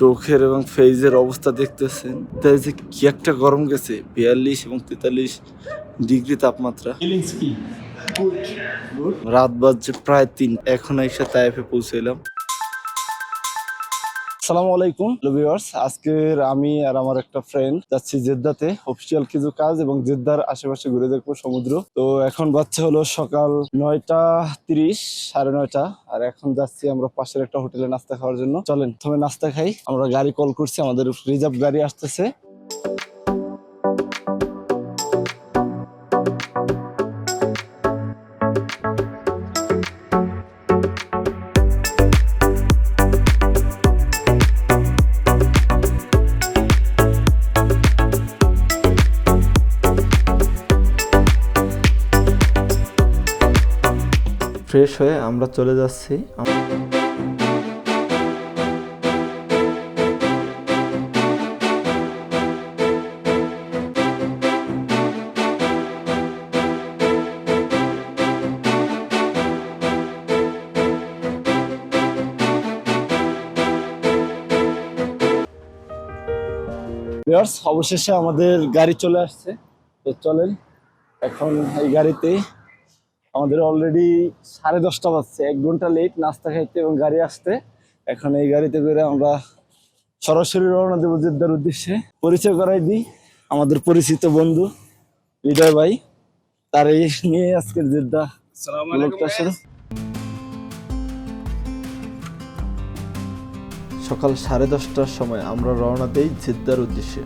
চোখের এবং ফেজের অবস্থা দেখতেছেন, তাই যে কি একটা গরম গেছে, 42 এবং 43 ডিগ্রি তাপমাত্রা। রাত বাজছে প্রায় 3, এখন এসে তাইফে পৌঁছাইলাম। আসসালামু আলাইকুম ভিউয়ার্স, আজকের আমি আর আমার একটা ফ্রেন্ড যাচ্ছি জেদ্দাতে অফিসিয়াল কিছু কাজ এবং জেদ্দার আশেপাশে ঘুরে দেখবো সমুদ্র। তো এখন বাচ্চা হলো সকাল 9:30, 9:30, আর এখন যাচ্ছি আমরা পাশের একটা হোটেলে নাস্তা খাওয়ার জন্য। চলেন প্রথমে নাস্তা খাই। আমরা গাড়ি কল করছি, আমাদের রিজার্ভ গাড়ি আসতেছে। ফ্রেশ হয়ে আমরা চলে যাচ্ছি অবশেষে আমাদের গাড়ি চলে আসছে। তো চলেন এখন এই গাড়িতে, আমাদের অলরেডি 10:30 বাজছে, 1 ঘন্টা লেট নাস্তা খাইতে এবং গাড়ি আসতে। এখন এই গাড়িতে করে আমরা সরাসরি রওনা দেবো জেদ্দার উদ্দেশ্যে। পরিচয় করাই দিই, আমাদের পরিচিত বন্ধু হৃদয় ভাই, তার এই নিয়ে আজকের জেদ্দা ব্লগটা শুরু। সকাল 10:30টার সময় আমরা রওনা দেই জেদ্দার উদ্দেশ্যে।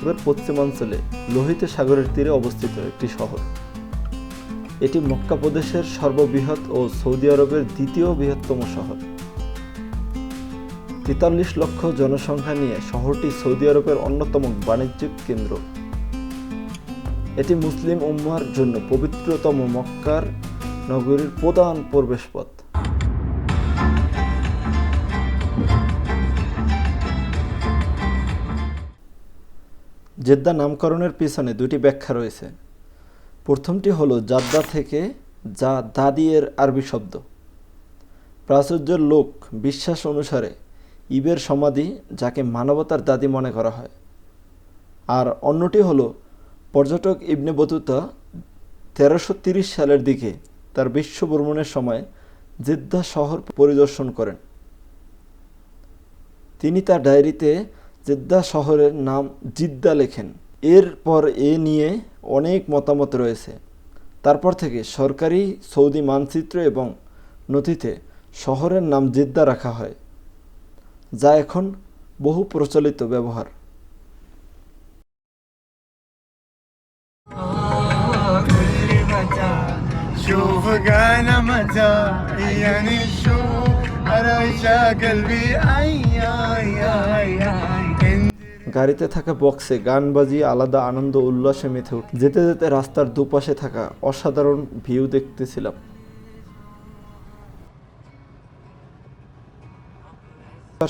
এবার পশ্চিমাঞ্চলে লোহিত সাগরের তীরে অবস্থিত একটি শহর। এটি মক্কা প্রদেশের সর্ববৃহৎ ও সৌদি আরবের দ্বিতীয় বৃহত্তম শহর। 43 লক্ষ জনসংখ্যা নিয়ে শহরটি সৌদি আরবের অন্যতম বাণিজ্যিক কেন্দ্র। এটি মুসলিম উম্মাহর জন্য পবিত্রতম মক্কার নগরীর প্রধান প্রবেশপথ। জেদ্দা নামকরণের পিছনে দুটি ব্যাখ্যা রয়েছে। প্রথমটি হলো জাদ্দা থেকে, যা দাদি এর আরবি শব্দ। প্রাচুর্যের লোক বিশ্বাস অনুসারে ইবের সমাধি, যাকে মানবতার দাদি মনে করা হয়। আর অন্যটি হলো পর্যটক ইবনে বতুতা 1330 সালের দিকে তার বিশ্ব ভ্রমণের সময় জেদ্দা শহর পরিদর্শন করেন। তিনি তার ডায়েরিতে জেদ্দা শহরের নাম জিদ্দা লেখেন। এরপর এ নিয়ে অনেক মতামত রয়েছে। তারপর থেকে সরকারি সৌদি মানচিত্র এবং নথিতে শহরের নাম জেদ্দা রাখা হয়, যা এখন বহু প্রচলিত ব্যবহার। গাড়িতে থাকা বক্সে গান বাজিয়ে আলাদা আনন্দ উল্লাসে মেতে উঠল। যেতে যেতে রাস্তার দুপাশে থাকা অসাধারণ ভিউ দেখতেছিলাম।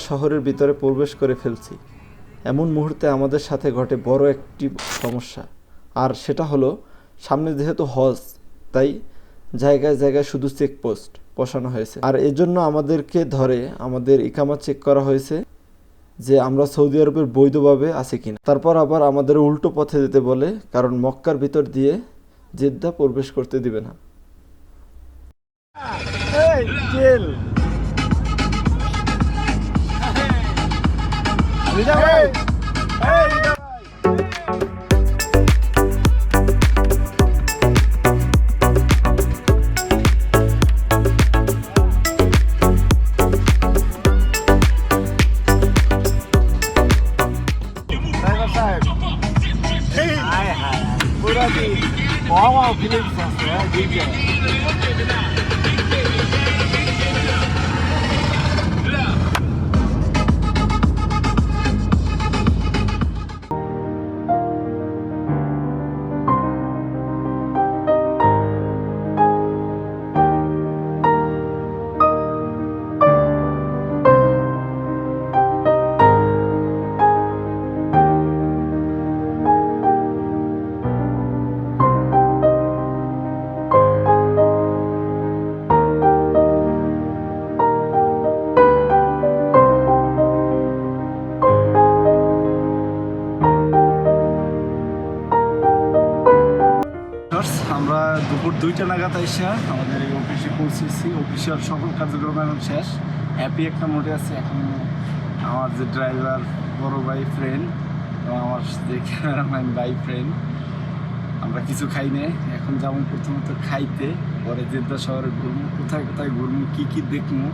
শহরের ভিতরে প্রবেশ করে ফেলছি, এমন মুহূর্তে আমাদের সাথে ঘটে বড় একটি সমস্যা। আর সেটা হলো, সামনে যেহেতু হজ, তাই জায়গায় জায়গায় শুধু চেকপোস্ট বসানো হয়েছে। আর এজন্য আমাদেরকে ধরে আমাদের ইকামা চেক করা হয়েছে যে আমরা সৌদি আরবের বৈধভাবে আছি কিনা। তারপর আবার আমাদের উল্টো পথে যেতে বলে, কারণ মক্কার ভিতর দিয়ে জেদ্দা প্রবেশ করতে দিবে না। চারটে নাগাদ আইসা আমাদের এই অফিসে পৌঁছেছি। অফিসিয়াল সকল কার্যক্রম এখন শেষ। হ্যাপি একটা মোডে আছে। এখন আমার যে ড্রাইভার বড় ভাই ফ্রেন্ড এবং আমার যে ক্যামেরাম্যান ভাই ফ্রেন্ড, আমরা কিছু খাই না। এখন যেমন প্রথমত খাইতে, পরে জেদ্দা শহরে ঘুরবো, কোথায় কোথায় ঘুরবো, কী দেখবো,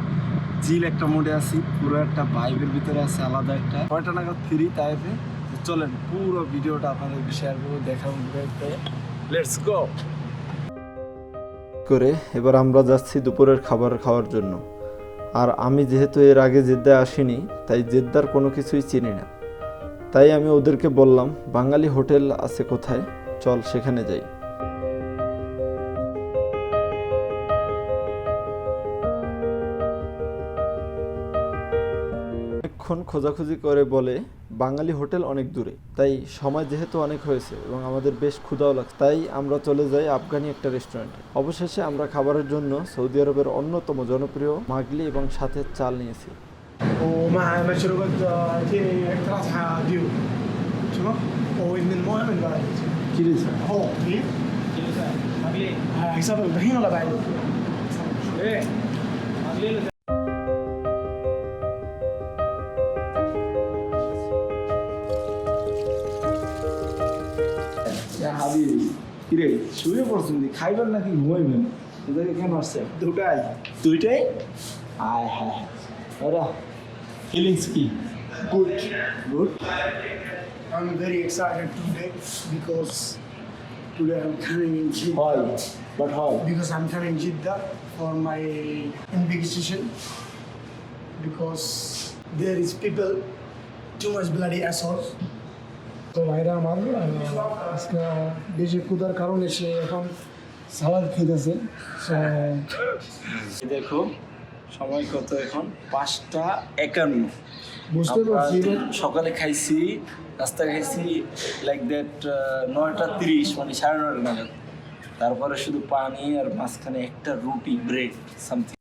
চিল একটা মোডে আছি। পুরো একটা ভাইবের ভিতরে আছে, আলাদা একটা। কয়টা নাগাদ ফিরি তাইতে চলেন পুরো ভিডিওটা আপনাদেরকে শেয়ার করবো, দেখাবো। Let's go. করে এবার আমরা যাচ্ছি দুপুরের খাবার খাওয়ার জন্য। আর আমি যেহেতু এর আগে জেদ্দায় আসিনি, তাই জেদ্দার কোনো কিছুই চিনি না। তাই আমি ওদেরকে বললাম বাঙালি হোটেল আছে কোথায়, চল সেখানে যাই। অনেকক্ষণ খোঁজাখুঁজি করে বলে বাঙালি হোটেল অনেক দূরে। তাই সময় যেহেতু অনেক হয়েছে এবং আমাদের বেশ ক্ষুধাও লাগছে, তাই আমরা চলে যাই আফগানি একটা রেস্টুরেন্টে। অবশেষে আমরা খাবারের জন্য সৌদি আরবের অন্যতম জনপ্রিয় মাগলি এবং সাথে চাল নিয়েছি। ومع مشروبات تيني اقتراحها ديو شنو؟ ومن مويه من بعد كيلو هو كيف؟ مقلي حساب الطحين ولا بعد؟ ايه مقلي হাবিবি কিরে শুয়ে পড়ছেন, খাইবেন নাকি ঘুমাইবেন? এটাকে কেন আসছে? দুইটাই আয় হ্যাঁ। ওরা ফিলিংস কি? good. Good. I'm very excited today because today I'm coming in Jeddah. হয় বাট হয় Because I'm coming Jeddah for my investigation. Because there is people too much bloody assholes. তো ভাইরা আমার আজকে বেশি ক্ষুধার কারণে সে এখন সালাদ খেতেছে। দেখো সময় কত এখন, 5:51। বুঝতে পারছি সকালে খাইছি, নাস্তা খাইছি লাইক দ্যাট 9:30, মানে 9:30 নাগাদ। তারপরে শুধু পানি আর মাঝখানে একটা রুটি, ব্রেড সামথিং।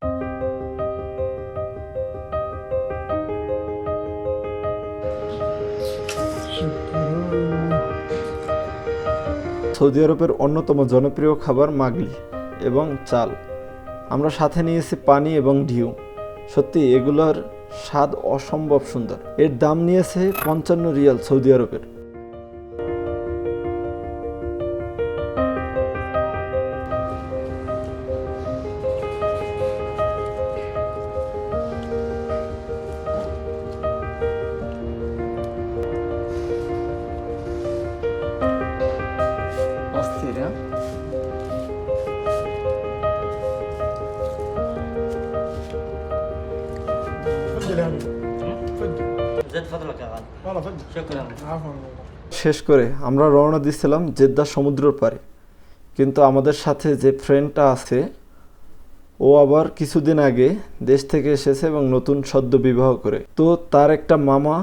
সৌদি আরবের অন্যতম জনপ্রিয় খাবার মাগলি এবং চাল। আমরা সাথে নিয়েছি পানি এবং ঢিউ। সত্যি এগুলোর স্বাদ অসম্ভব সুন্দর। এর দাম নিয়েছে 55 রিয়াল সৌদি আরবের। অস্থির, হ্যাঁ? تفضل يا حبيبي تفضل زاد فضلك يا غالي. والله تفضل شكرا. عفوا والله শেষ করে আমরা রওনা দিচ্ছিলাম জেদ্দা সমুদ্রের পাড়ে। কিন্তু আমাদের সাথে যে ফ্রেন্ডটা আছে, ও আবার কিছুদিন আগে দেশ থেকে এসেছে এবং নতুন সদ্য বিবাহ করে। তো তার একটা মামা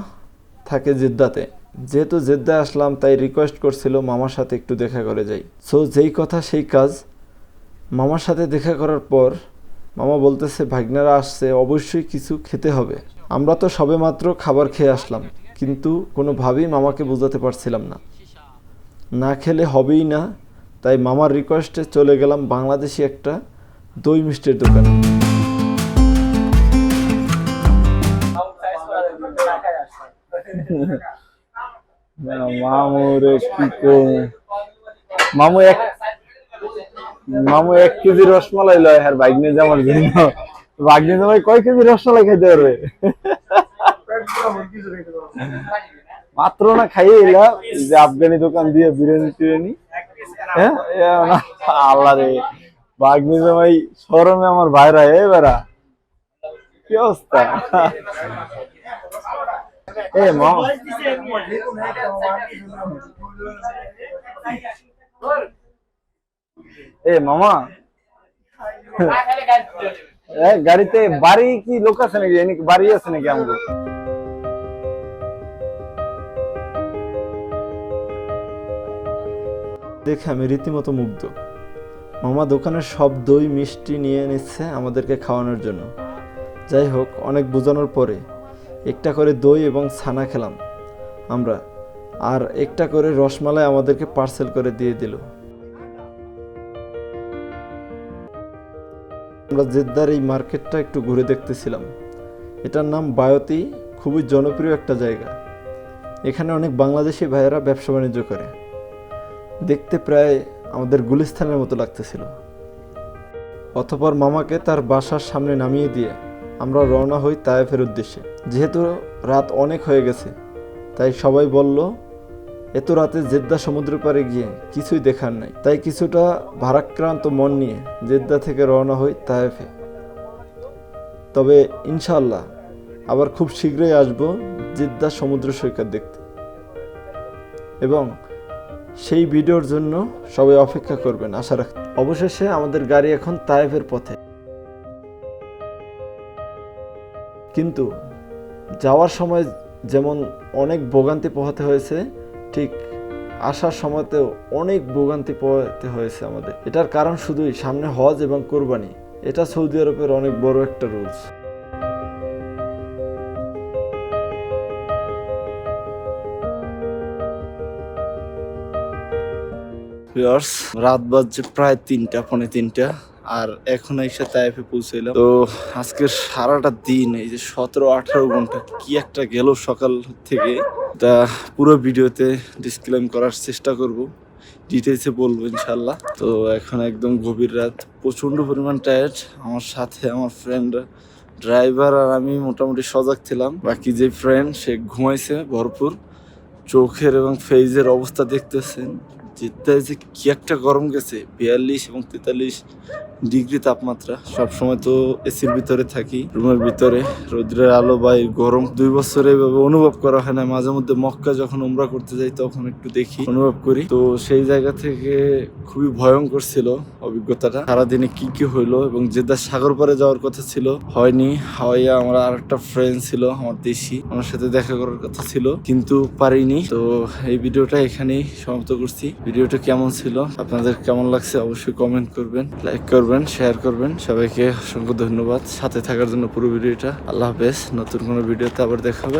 থাকে জেদ্দাতে। যেহেতু জেদ্দায় আসলাম, তাই রিকোয়েস্ট করছিল মামার সাথে একটু দেখা করে যাই। সো যেই কথা সেই কাজ। মামার সাথে দেখা করার পর মামা বলতেছে ভাগ্নারা আসছে, অবশ্যই কিছু খেতে হবে। আমরা তো সবেমাত্র খাবার খেয়ে আসলাম, কিন্তু কোনোভাবেই মামাকে বোঝাতে পারছিলাম না, না খেলে হবেই না। তাই মামার রিকোয়েস্টে চলে গেলাম বাংলাদেশি একটা দই মিষ্টির দোকানে। মামু 1 কেজি রসমালাই লয় আর ভাগ্নে জামার জন্য। ভাগ্নে জামাই কয় কেজি রসমালাই খাইতে পারবে? মাত্র না খাইয়ে এলা যে আফগানি দোকান দিয়ে বিরিয়ানি। হ্যাঁ আল্লাহ রে, ভাগ্নে জামাই শরমে আমার ভাইরা এবারা কি অবস্থা। এ মামা মামা গাড়িতে বাড়ি কি লোক আছে নাকি, বাড়ি আছে নাকি আমাদের? দেখে আমি রীতিমতো মুগ্ধ। মামা দোকানের সব দই মিষ্টি নিয়ে নিচ্ছে আমাদেরকে খাওয়ানোর জন্য। যাই হোক, অনেক বোঝানোর পরে একটা করে দই এবং ছানা খেলাম আমরা, আর একটা করে রসমালাই আমাদেরকে পার্সেল করে দিয়ে দিল। আমরা জেদ্দার এই মার্কেটটা একটু ঘুরে দেখতেছিলাম। এটার নাম বায়তি, খুবই জনপ্রিয় একটা জায়গা। এখানে অনেক বাংলাদেশি ভাইয়েরা ব্যবসা বাণিজ্য করে। দেখতে প্রায় আমাদের গুলিস্তানের মতো লাগতেছিল। অতঃপর মামাকে তার বাসার সামনে নামিয়ে দিয়ে আমরা রওনা হই তায়েফের উদ্দেশ্যে। যেহেতু রাত অনেক হয়ে গেছে, তাই সবাই বলল এত রাতে জেদ্দা সমুদ্র পাড়ে গিয়ে কিছুই দেখার নাই। তাই কিছুটা ভারাক্রান্ত মন নিয়ে জেদ্দা থেকে রওনা হই তায়েফে। তবে ইনশাআল্লাহ আবার খুব শীঘ্রই আসব জেদ্দা সমুদ্র সৈকত দেখতে, এবং সেই ভিডিওর জন্য সবাই অপেক্ষা করবেন আশা রাখতে। অবশেষে আমাদের গাড়ি এখন তায়েফের পথে। কিন্তু যাওয়ার সময় যেমন অনেক ভোগান্তি পোহাতে হয়েছে, ঠিক আসার সময়তেও অনেক ভোগান্তি পোহাতে হয়েছে আমাদের। এটার কারণ শুধুই সামনে হজ এবং কোরবানি। এটা সৌদি আরবের অনেক বড় একটা রুলস। রাত বাজছে প্রায় 3টা, পৌনে 3টা, আর এখন এসে তাইফে পৌঁছাইলাম। তো আজকের সারাটা দিন এই যে 17-18 ঘন্টা কি একটা গেল সকাল থেকে, তা পুরো ভিডিওতে ডিসক্লেম করার চেষ্টা করব, ডিটেলসে বলবো ইনশাল্লাহ। তো এখন একদম গভীর রাত, প্রচন্ড পরিমাণ টায়ার্ড। আমার সাথে আমার ফ্রেন্ডরা, ড্রাইভার আর আমি মোটামুটি সজাগ ছিলাম। বাকি যে ফ্রেন্ড সে ঘুমাইছে ভরপুর। চোখের এবং ফেজের অবস্থা দেখতেছেন, জেদ্দায় যে কি একটা গরম গেছে, 42 এবং 43 ডিগ্রি তাপমাত্রা। সবসময় তো এসির ভিতরে থাকি, রুমের ভিতরে, রৌদ্রের আলো বা এই গরম 2 বছরে এভাবে অনুভব করা হয় না। মাঝে মধ্যে মক্কা যখন উমরা করতে যাই তখন একটু দেখি, অনুভব করি। তো সেই জায়গা থেকে খুবই ভয়ঙ্কর ছিল অভিজ্ঞতাটা। সারাদিনে কি কি হইলো, এবং জেদ্দার সাগর পাড়ে যাওয়ার কথা ছিল, হয়নি। হাওয়াইয়া আমার আর একটা ফ্রেন্ড ছিল আমার দেশি, আমার সাথে দেখা করার কথা ছিল, কিন্তু পারিনি। তো এই ভিডিওটা এখানেই সমাপ্ত করছি। ভিডিওটা কেমন ছিল, আপনাদের কেমন লাগছে অবশ্যই কমেন্ট করবেন, লাইক করবেন, শেয়ার করবেন। সবাইকে অসংখ্য ধন্যবাদ সাথে থাকার জন্য পুরো ভিডিওটা। আল্লাহ হাফেজ। নতুন কোনো ভিডিওতে আবার দেখা হবে।